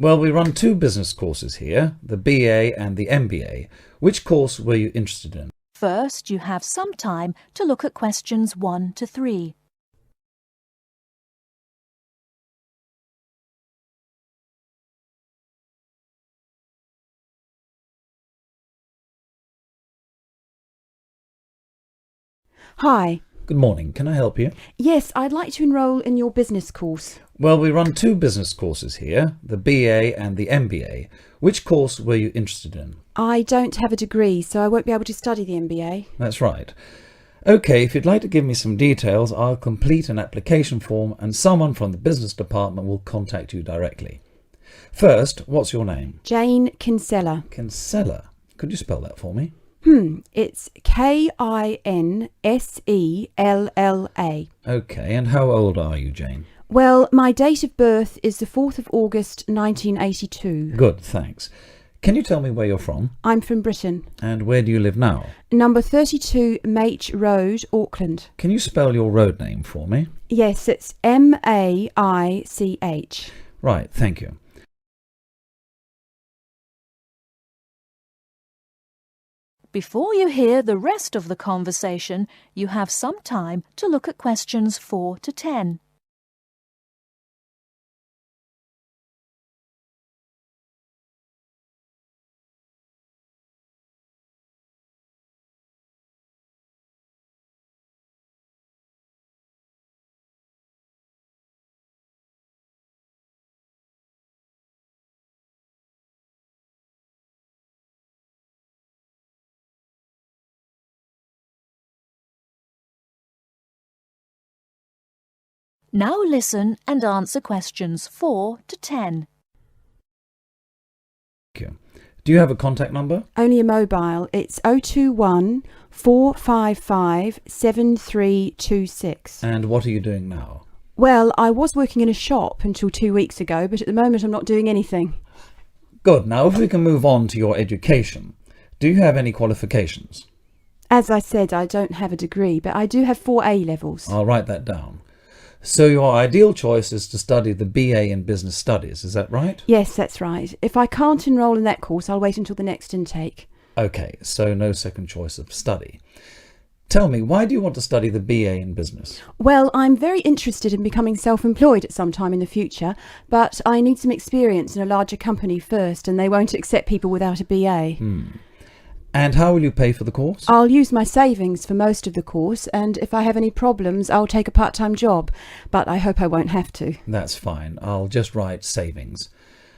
Well, we run two business courses here, the BA and the MBA. Which course were you interested in? First, you have some time to look at questions 1 to 3. Hi. Good morning. Can I help you? Yes, I'd like to enrol in your business course. Well, we run two business courses here, the BA and the MBA. Which course were you interested in? I don't have a degree, so I won't be able to study the MBA. That's right. Okay, if you'd like to give me some details, I'll complete an application form and someone from the business department will contact you directly. First, what's your name? Jane Kinsella. Kinsella. Could you spell that for me? It's Kinsella. Okay, and how old are you, Jane? Well, my date of birth is the 4th of August 1982. Good, thanks. Can you tell me where you're from? I'm from Britain. And where do you live now? Number 32 Maich Road, Auckland. Can you spell your road name for me? Yes, it's Maich. Right, thank you. Before you hear the rest of the conversation, you have some time to look at questions 4 to 10. Now listen and answer questions 4 to 10. Thank you. Do you have a contact number? Only a mobile. It's 021 455 7326. And what are you doing now? Well, I was working in a shop until 2 weeks ago, but at the moment I'm not doing anything. Good. Now, if we can move on to your education. Do you have any qualifications? As I said, I don't have a degree, but I do have 4 A levels. I'll write that down. So your ideal choice is to study the BA in Business Studies, is that right? Yes, that's right. If I can't enrol in that course, I'll wait until the next intake. Okay, so no second choice of study. Tell me, why do you want to study the BA in Business? Well, I'm very interested in becoming self-employed at some time in the future, but I need some experience in a larger company first, and they won't accept people without a BA. And how will you pay for the course? I'll use my savings for most of the course, and if I have any problems, I'll take a part-time job, but I hope I won't have to. That's fine. I'll just write savings.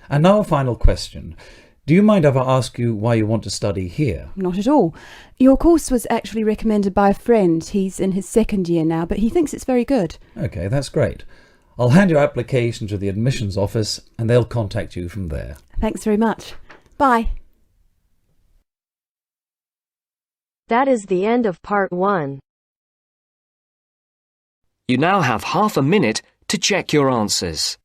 And now a final question. Do you mind if I ask you why you want to study here? Not at all. Your course was actually recommended by a friend. He's in his 2nd year now, but he thinks it's very good. Okay, that's great. I'll hand your application to the admissions office and they'll contact you from there. Thanks very much. Bye. That is the end of part 1. You now have half a minute to check your answers.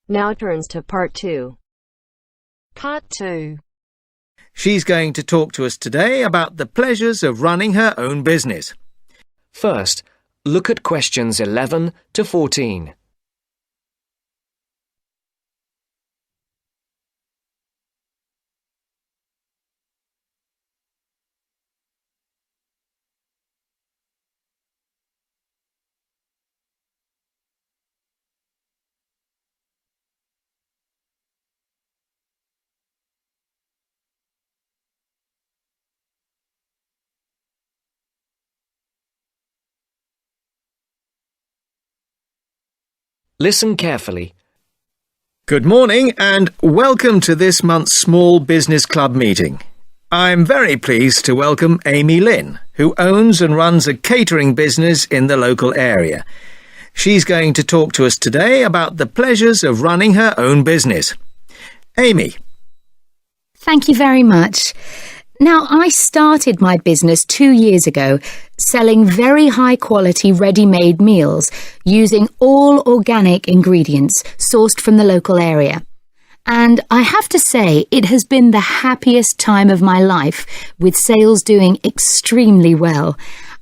Now turns to part 2. Part 2. She's going to talk to us today about the pleasures of running her own business. First, look at questions 11 to 14. Listen carefully. Good morning and welcome to this month's Small Business Club meeting. I'm very pleased to welcome Amy Lynn, who owns and runs a catering business in the local area. She's going to talk to us today about the pleasures of running her own business. Amy. Thank you very much. Now, I started my business 2 years ago, selling very high-quality ready-made meals using all organic ingredients sourced from the local area. And I have to say, it has been the happiest time of my life, with sales doing extremely well.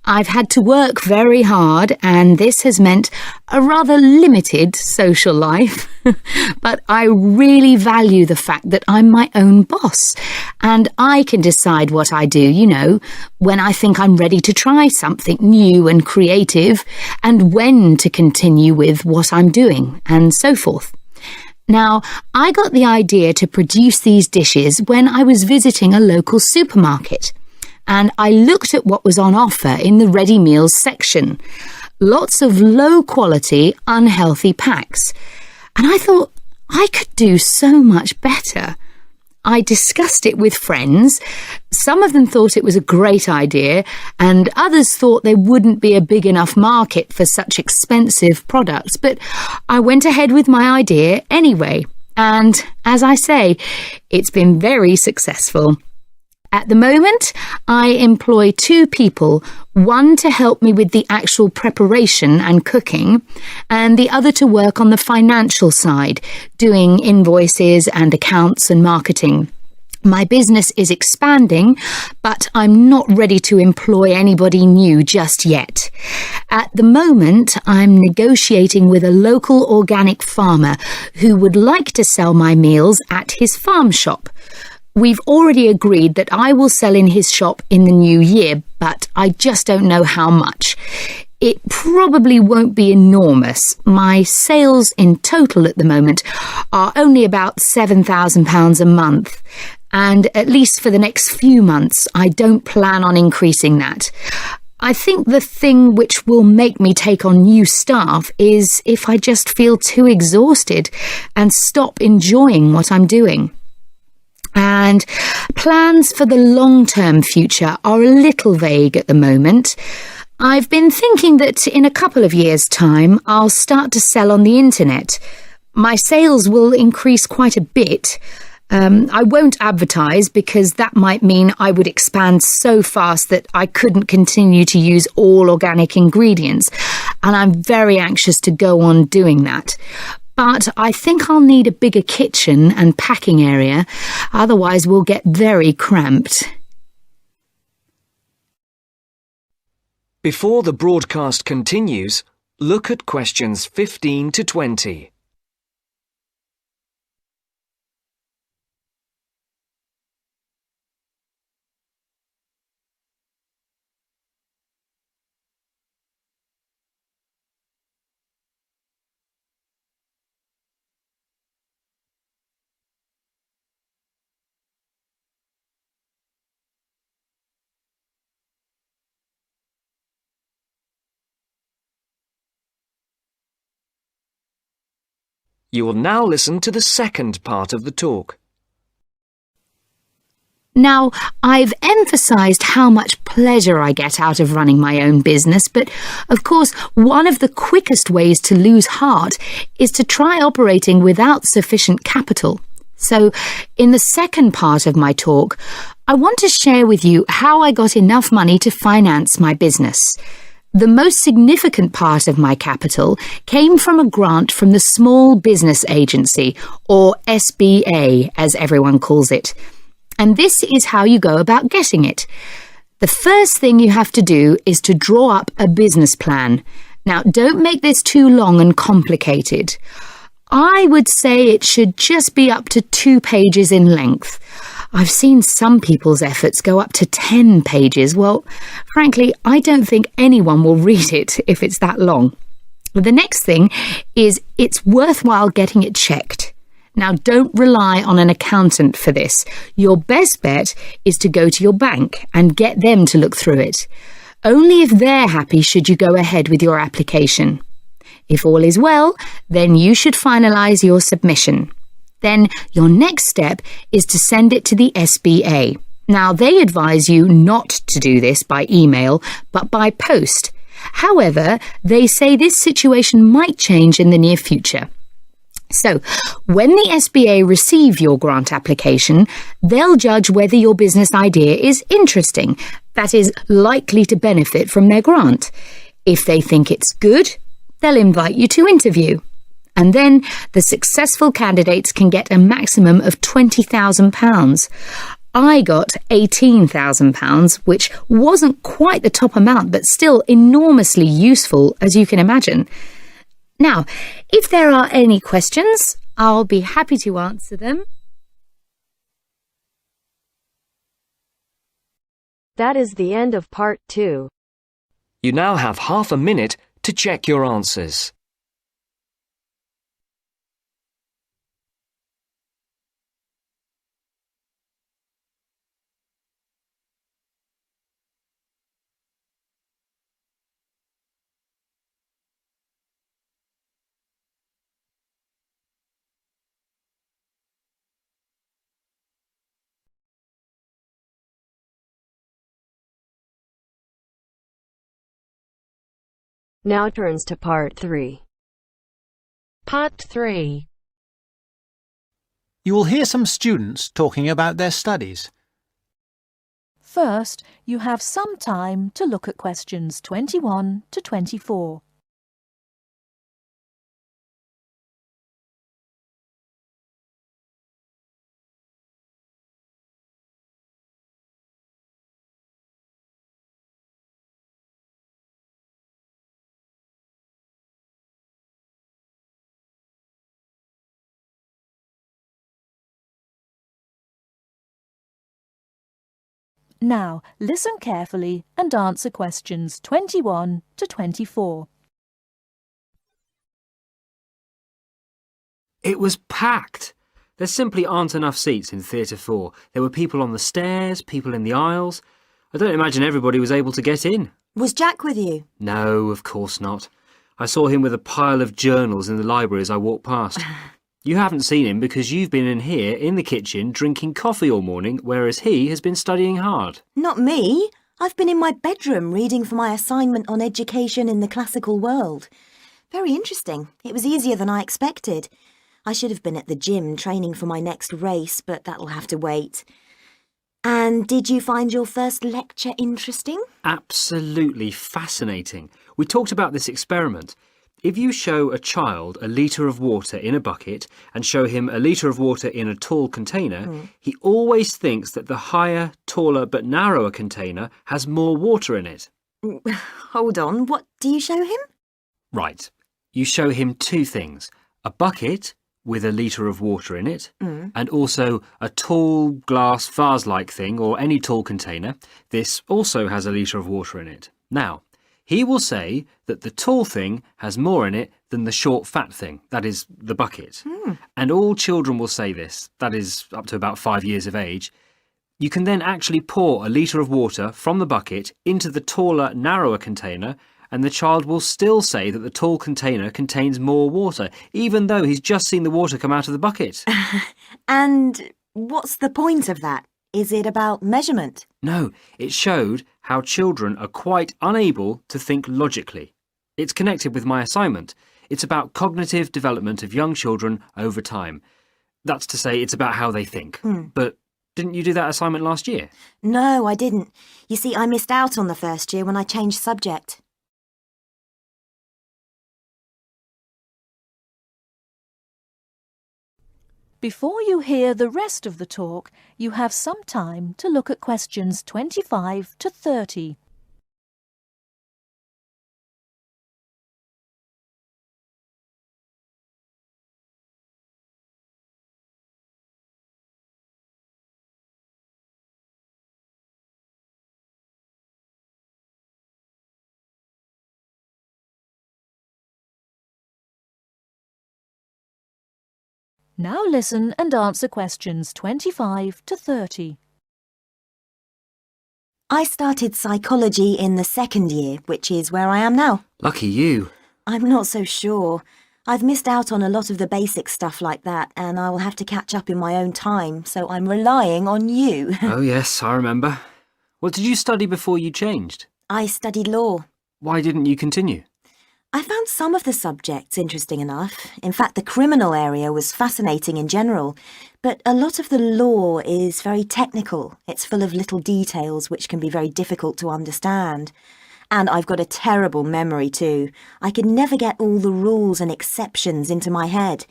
I've had to work very hard, and this has meant a rather limited social life. But I really value the fact that I'm my own boss, and I can decide what I do, when I think I'm ready to try something new and creative, and when to continue with what I'm doing, and so forth. Now, I got the idea to produce these dishes when I was visiting a local supermarket, and I looked at what was on offer in the ready meals section. Lots of low-quality, unhealthy packs. And I thought, I could do so much better. I discussed it with friends. Some of them thought it was a great idea, and others thought there wouldn't be a big enough market for such expensive products. But I went ahead with my idea anyway. And as I say, it's been very successful. At the moment, I employ 2 people, one to help me with the actual preparation and cooking, and the other to work on the financial side, doing invoices and accounts and marketing. My business is expanding, but I'm not ready to employ anybody new just yet. At the moment, I'm negotiating with a local organic farmer who would like to sell my meals at his farm shop. We've already agreed that I will sell in his shop in the new year, but I just don't know how much. It probably won't be enormous. My sales in total at the moment are only about £7,000 a month, and at least for the next few months, I don't plan on increasing that. I think the thing which will make me take on new staff is if I just feel too exhausted and stop enjoying what I'm doing. And plans for the long-term future are a little vague at the moment. I've been thinking that in a couple of years' time, I'll start to sell on the internet. My sales will increase quite a bit. I won't advertise because that might mean I would expand so fast that I couldn't continue to use all organic ingredients, and I'm very anxious to go on doing that. But I think I'll need a bigger kitchen and packing area, otherwise we'll get very cramped. Before the broadcast continues, look at questions 15 to 20. You will now listen to the second part of the talk. Now, I've emphasised how much pleasure I get out of running my own business, but of course, one of the quickest ways to lose heart is to try operating without sufficient capital. So, in the second part of my talk, I want to share with you how I got enough money to finance my business. The most significant part of my capital came from a grant from the Small Business Agency, or SBA, as everyone calls it. And this is how you go about getting it. The first thing you have to do is to draw up a business plan. Now, don't make this too long and complicated. I would say it should just be up to 2 pages in length. I've seen some people's efforts go up to 10 pages. Well, frankly, I don't think anyone will read it if it's that long. The next thing is it's worthwhile getting it checked. Now, don't rely on an accountant for this. Your best bet is to go to your bank and get them to look through it. Only if they're happy should you go ahead with your application. If all is well, then you should finalise your submission. Then your next step is to send it to the SBA. Now, they advise you not to do this by email, but by post. However, they say this situation might change in the near future. So, when the SBA receive your grant application, they'll judge whether your business idea is interesting, that is, likely to benefit from their grant. If they think it's good, they'll invite you to interview. And then the successful candidates can get a maximum of £20,000. I got £18,000, which wasn't quite the top amount, but still enormously useful, as you can imagine. Now, if there are any questions, I'll be happy to answer them. That is the end of part 2. You now have half a minute to check your answers. Now turns to part 3. Part 3. You will hear some students talking about their studies. First, you have some time to look at questions 21 to 24. Now, listen carefully and answer questions 21 to 24. It was packed. There simply aren't enough seats in Theatre 4. There were people on the stairs, people in the aisles. I don't imagine everybody was able to get in. Was Jack with you? No, of course not. I saw him with a pile of journals in the library as I walked past. You haven't seen him because you've been in here in the kitchen drinking coffee all morning, whereas he has been studying hard. Not me. I've been in my bedroom reading for my assignment on education in the classical world. Very interesting. It was easier than I expected. I should have been at the gym training for my next race, but that'll have to wait. And did you find your first lecture interesting? Absolutely fascinating. We talked about this experiment. If you show a child a litre of water in a bucket and show him a litre of water in a tall container, he always thinks that the higher, taller but narrower container has more water in it. Hold on, what do you show him? Right. You show him two things. A bucket with a litre of water in it, and also a tall glass vase-like thing or any tall container. This also has a litre of water in it. Now, he will say that the tall thing has more in it than the short fat thing, that is, the bucket. And all children will say this, that is, up to about 5 years of age. You can then actually pour a litre of water from the bucket into the taller, narrower container, and the child will still say that the tall container contains more water, even though he's just seen the water come out of the bucket. And what's the point of that? Is it about measurement? No, it showed how children are quite unable to think logically. It's connected with my assignment. It's about cognitive development of young children over time. That's to say, it's about how they think. But didn't you do that assignment last year? No, I didn't. You see, I missed out on the first year when I changed subject. Before you hear the rest of the talk, you have some time to look at questions 25 to 30. Now listen and answer questions 25 to 30. I started psychology in the second year, which is where I am now. Lucky you. I'm not so sure. I've missed out on a lot of the basic stuff like that, and I will have to catch up in my own time, so I'm relying on you. Oh yes, I remember. What did you study before you changed? I studied law. Why didn't you continue? I found some of the subjects interesting enough. In fact, the criminal area was fascinating in general, but a lot of the law is very technical. It's full of little details which can be very difficult to understand. And I've got a terrible memory too. I could never get all the rules and exceptions into my head.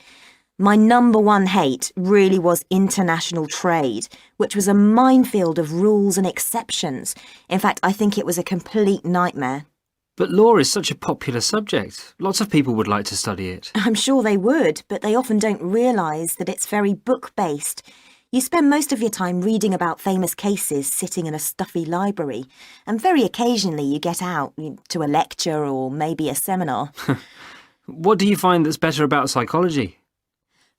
My number one hate really was international trade, which was a minefield of rules and exceptions. In fact, I think it was a complete nightmare. But law is such a popular subject. Lots of people would like to study it. I'm sure they would, but they often don't realise that it's very book-based. You spend most of your time reading about famous cases sitting in a stuffy library, and very occasionally you get out to a lecture or maybe a seminar. What do you find that's better about psychology?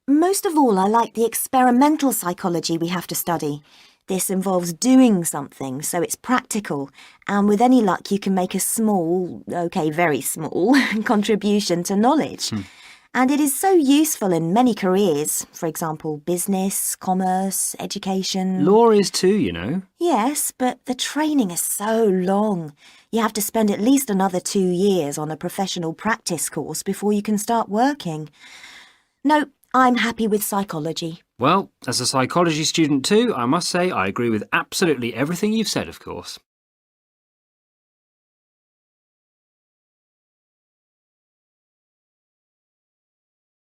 Most of all, I like the experimental psychology we have to study. This involves doing something, so it's practical, and with any luck you can make a small, okay, very small, contribution to knowledge. And it is so useful in many careers, for example, business, commerce, education. Law is too, you know. Yes, but the training is so long. You have to spend at least another 2 years on a professional practice course before you can start working. No, I'm happy with psychology. Well, as a psychology student too, I must say I agree with absolutely everything you've said, of course.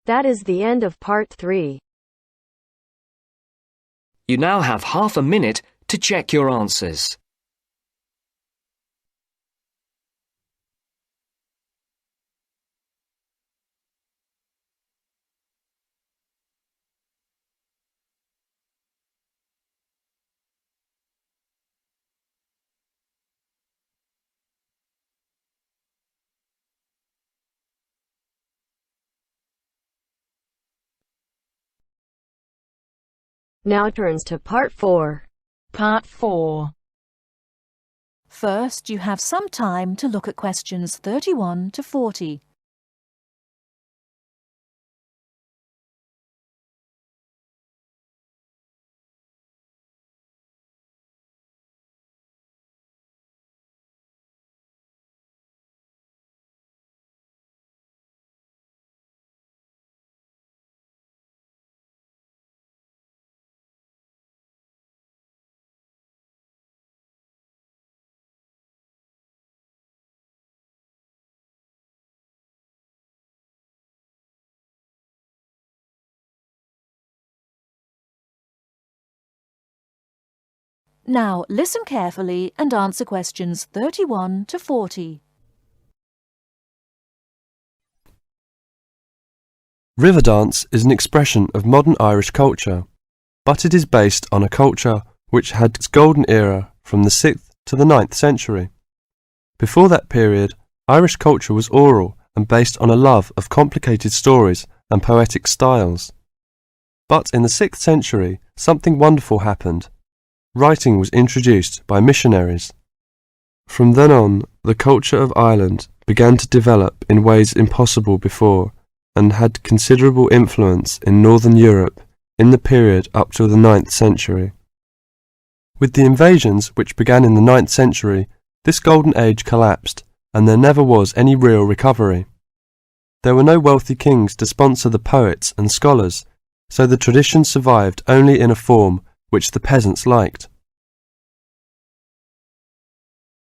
That is the end of part 3. You now have half a minute to check your answers. Now turns to part 4. Part 4. First, you have some time to look at questions 31 to 40. Now listen carefully and answer questions 31 to 40. River dance is an expression of modern Irish culture, but it is based on a culture which had its golden era from the 6th to the 9th century. Before that period, Irish culture was oral and based on a love of complicated stories and poetic styles. But in the 6th century, something wonderful happened. Writing was introduced by missionaries. From then on, the culture of Ireland began to develop in ways impossible before and had considerable influence in Northern Europe in the period up to the 9th century. With the invasions which began in the 9th century, this golden age collapsed and there never was any real recovery. There were no wealthy kings to sponsor the poets and scholars, so the tradition survived only in a form which the peasants liked.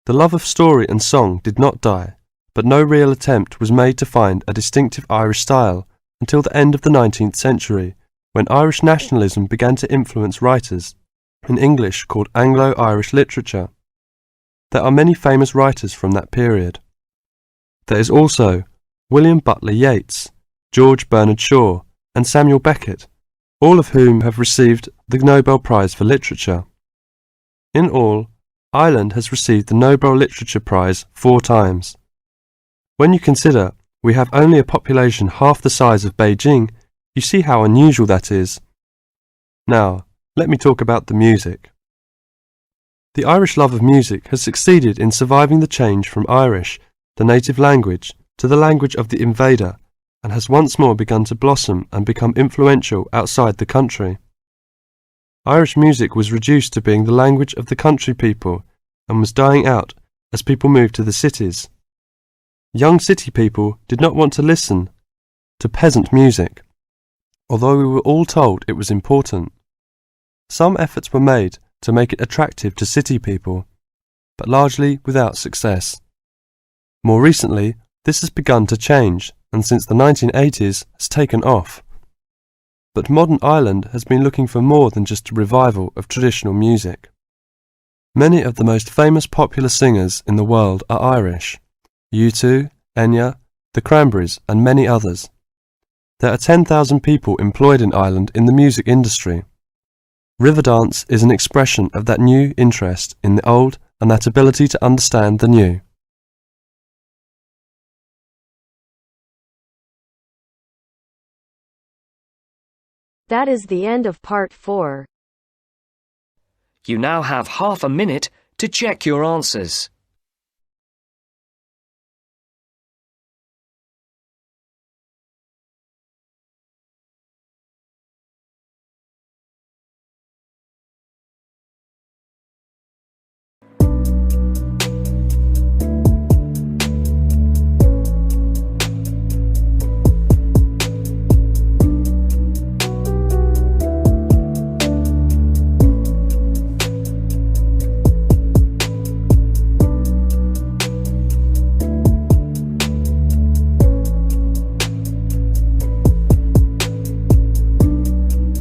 The love of story and song did not die, but no real attempt was made to find a distinctive Irish style until the end of the 19th century, when Irish nationalism began to influence writers, in English called Anglo-Irish literature. There are many famous writers from that period. There is also William Butler Yeats, George Bernard Shaw, and Samuel Beckett, all of whom have received the Nobel Prize for Literature. In all, Ireland has received the Nobel Literature Prize 4 times. When you consider we have only a population half the size of Beijing, you see how unusual that is. Now, let me talk about the music. The Irish love of music has succeeded in surviving the change from Irish, the native language, to the language of the invader, and has once more begun to blossom and become influential outside the country. Irish music was reduced to being the language of the country people and was dying out as people moved to the cities. Young city people did not want to listen to peasant music, although we were all told it was important. Some efforts were made to make it attractive to city people, but largely without success. More recently, this has begun to change, and since the 1980s has taken off. But modern Ireland has been looking for more than just a revival of traditional music. Many of the most famous popular singers in the world are Irish: U2, Enya, the Cranberries and many others. There are 10,000 people employed in Ireland in the music industry. Riverdance is an expression of that new interest in the old and that ability to understand the new. That is the end of part 4. You now have half a minute to check your answers.